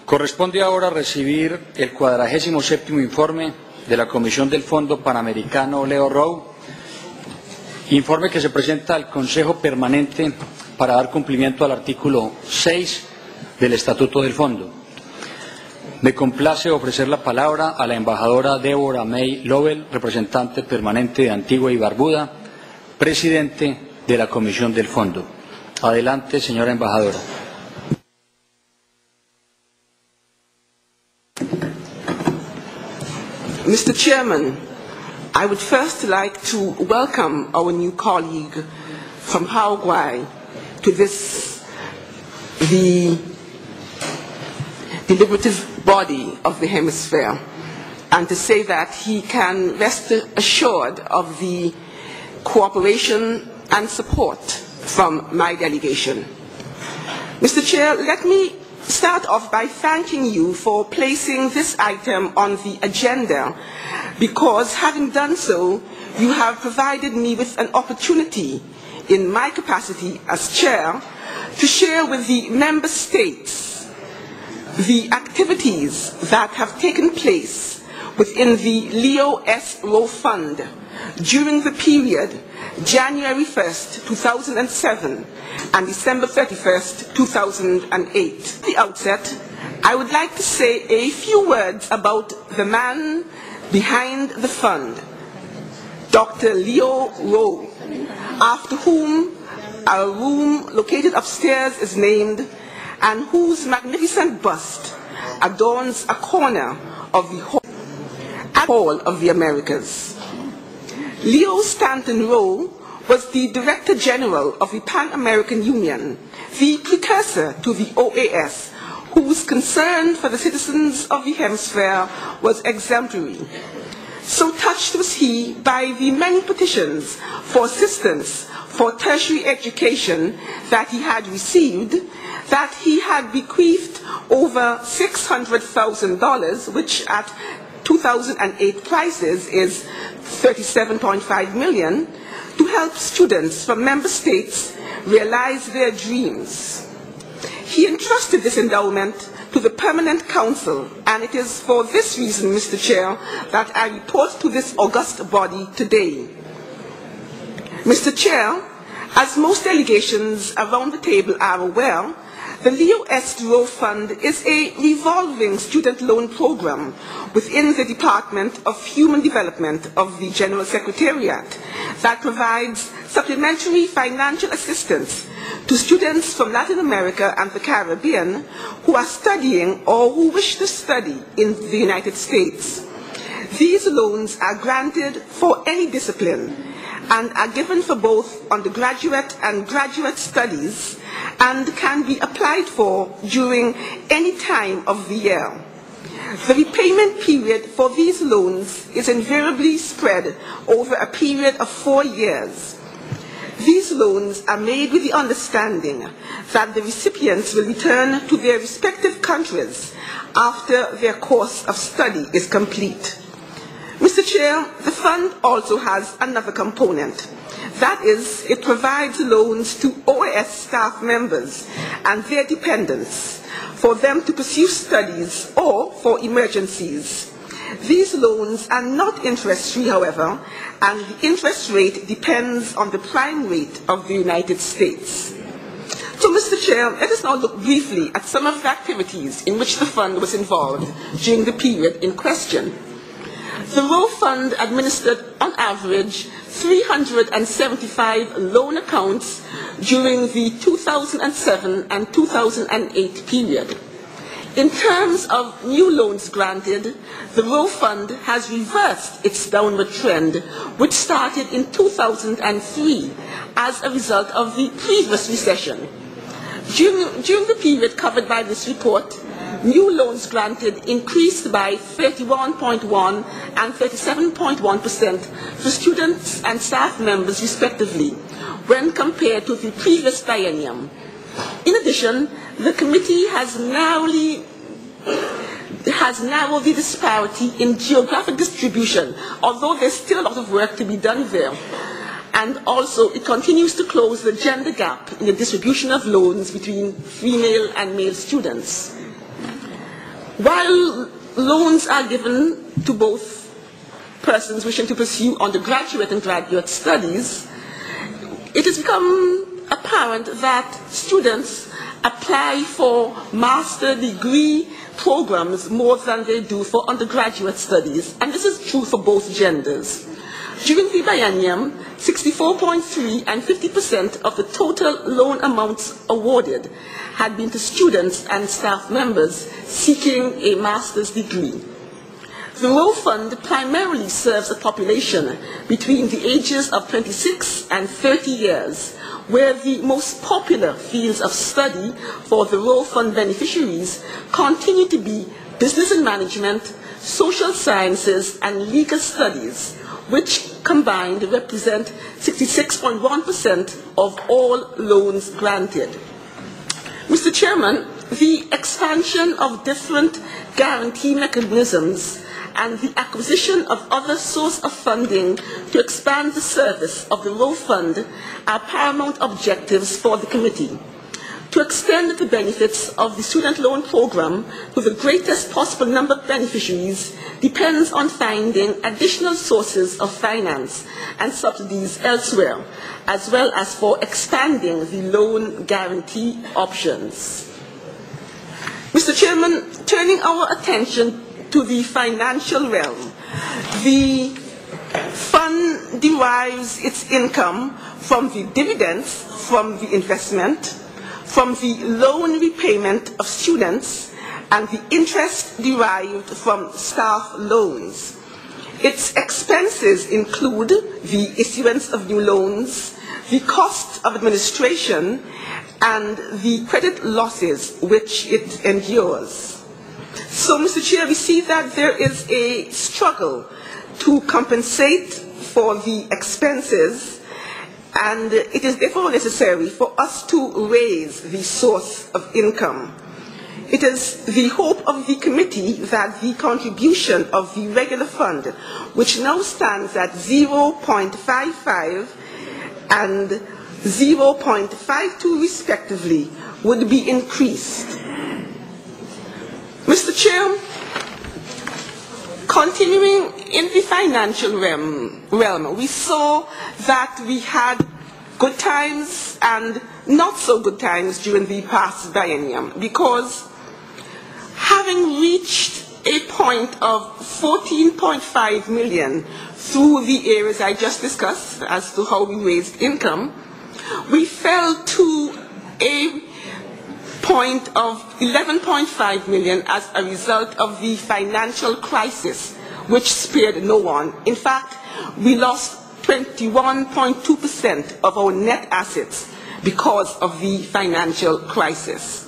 Corresponde ahora recibir el 47º informe de la Comisión del Fondo Panamericano Leo Rowe, informe que se presenta al Consejo Permanente para dar cumplimiento al artículo 6 del Estatuto del Fondo. Me complace ofrecer la palabra a la embajadora Deborah May Lowell, representante permanente de Antigua y Barbuda, presidente de la Comisión del Fondo. Adelante, señora embajadora. Mr. Chairman, I would first like to welcome our new colleague from Paraguay to this, the deliberative body of the hemisphere, and to say that he can rest assured of the cooperation and support from my delegation. Mr. Chair, let me start off by thanking you for placing this item on the agenda, because having done so, you have provided me with an opportunity in my capacity as chair to share with the member states the activities that have taken place within the Leo S. Rowe Fund during the period January 1st, 2007 and December 31st, 2008. At the outset, I would like to say a few words about the man behind the fund, Dr. Leo Rowe, after whom a room located upstairs is named and whose magnificent bust adorns a corner of the Hall of the Americas. Leo Stanton Rowe was the Director General of the Pan American Union, the precursor to the OAS, whose concern for the citizens of the hemisphere was exemplary. So touched was he by the many petitions for assistance for tertiary education that he had received, that he had bequeathed over $600,000, which at 2008 prices is $37.5 million, to help students from member states realize their dreams. He entrusted this endowment to the Permanent Council, and it is for this reason, Mr. Chair, that I report to this august body today. Mr. Chair, as most delegations around the table are aware, the Leo S. Rowe Fund is a revolving student loan program within the Department of Human Development of the General Secretariat that provides supplementary financial assistance to students from Latin America and the Caribbean who are studying or who wish to study in the United States. These loans are granted for any discipline and are given for both undergraduate and graduate studies, and can be applied for during any time of the year. The repayment period for these loans is invariably spread over a period of 4 years. These loans are made with the understanding that the recipients will return to their respective countries after their course of study is complete. Mr. Chair, the fund also has another component. That is, it provides loans to OAS staff members and their dependents for them to pursue studies or for emergencies. These loans are not interest-free, however, and the interest rate depends on the prime rate of the United States. So, Mr. Chair, let us now look briefly at some of the activities in which the fund was involved during the period in question. The Rowe Fund administered, on average, 375 loan accounts during the 2007 and 2008 period. In terms of new loans granted, the Rowe Fund has reversed its downward trend, which started in 2003 as a result of the previous recession. During the period covered by this report, new loans granted increased by 31.1% and 37.1% for students and staff members respectively when compared to the previous biennium. In addition, the committee has narrowed the disparity in geographic distribution, although there's still a lot of work to be done there. And also, it continues to close the gender gap in the distribution of loans between female and male students. While loans are given to both persons wishing to pursue undergraduate and graduate studies, it has become apparent that students apply for master degree programs more than they do for undergraduate studies, and this is true for both genders. During the biennium, 64.3% and 50% of the total loan amounts awarded had been to students and staff members seeking a master's degree. The Rowe Fund primarily serves a population between the ages of 26 and 30 years, where the most popular fields of study for the Rowe Fund beneficiaries continue to be business and management, social sciences, and legal studies, which combined represent 66.1% of all loans granted. Mr. Chairman, the expansion of different guarantee mechanisms and the acquisition of other sources of funding to expand the service of the Rowe Fund are paramount objectives for the committee. To extend the benefits of the student loan program to the greatest possible number of beneficiaries depends on finding additional sources of finance and subsidies elsewhere, as well as for expanding the loan guarantee options. Mr. Chairman, turning our attention to the financial realm, the fund derives its income from the dividends from the investment, from the loan repayment of students, and the interest derived from staff loans. Its expenses include the issuance of new loans, the cost of administration, and the credit losses which it endures. So, Mr. Chair, we see that there is a struggle to compensate for the expenses, and it is therefore necessary for us to raise the source of income. It is the hope of the committee that the contribution of the regular fund, which now stands at 0.55 and 0.52 respectively, would be increased. Mr. Chair, continuing in the financial realm, we saw that we had good times and not so good times during the past biennium, because having reached a point of 14.5 million through the areas I just discussed as to how we raised income, we fell to a point of 11.5 million as a result of the financial crisis, which spared no one. In fact, we lost 21.2% of our net assets because of the financial crisis.